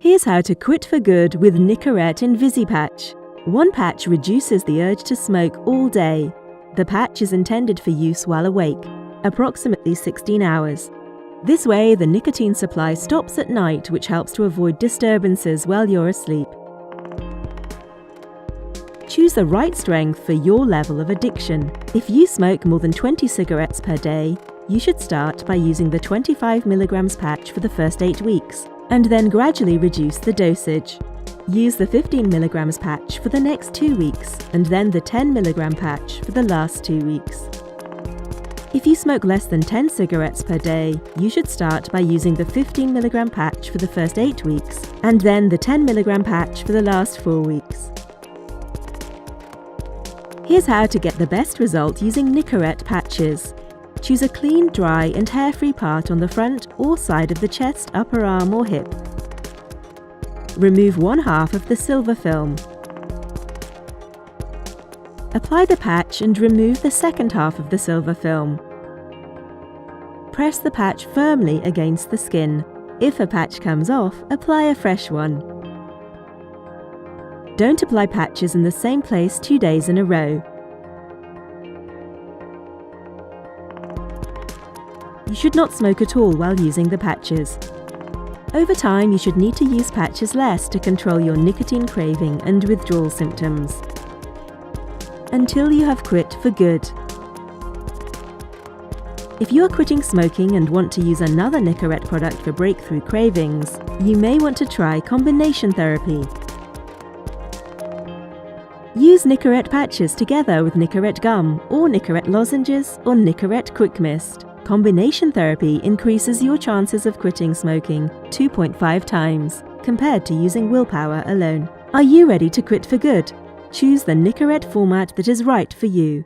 Here's how to quit for good with Nicorette Invisipatch. One patch reduces the urge to smoke all day. The patch is intended for use while awake, approximately 16 hours. This way, the nicotine supply stops at night, which helps to avoid disturbances while you're asleep. Choose the right strength for your level of addiction. If you smoke more than 20 cigarettes per day, you should start by using the 25 mg patch for the first 8 weeks, and then gradually reduce the dosage. Use the 15 mg patch for the next 2 weeks, and then the 10 mg patch for the last 2 weeks. If you smoke less than 10 cigarettes per day, you should start by using the 15 mg patch for the first 8 weeks, and then the 10 mg patch for the last 4 weeks. Here's how to get the best result using Nicorette patches. Choose a clean, dry and hair-free part on the front or side of the chest, upper arm or hip. Remove one half of the silver film. Apply the patch and remove the second half of the silver film. Press the patch firmly against the skin. If a patch comes off, apply a fresh one. Don't apply patches in the same place 2 days in a row. You should not smoke at all while using the patches. Over time, you should need to use patches less to control your nicotine craving and withdrawal symptoms, until you have quit for good. If you are quitting smoking and want to use another Nicorette product for breakthrough cravings, you may want to try combination therapy. Use Nicorette patches together with Nicorette gum, or Nicorette lozenges, or Nicorette quick mist. Combination therapy increases your chances of quitting smoking 2.5 times compared to using willpower alone. Are you ready to quit for good? Choose the Nicorette format that is right for you.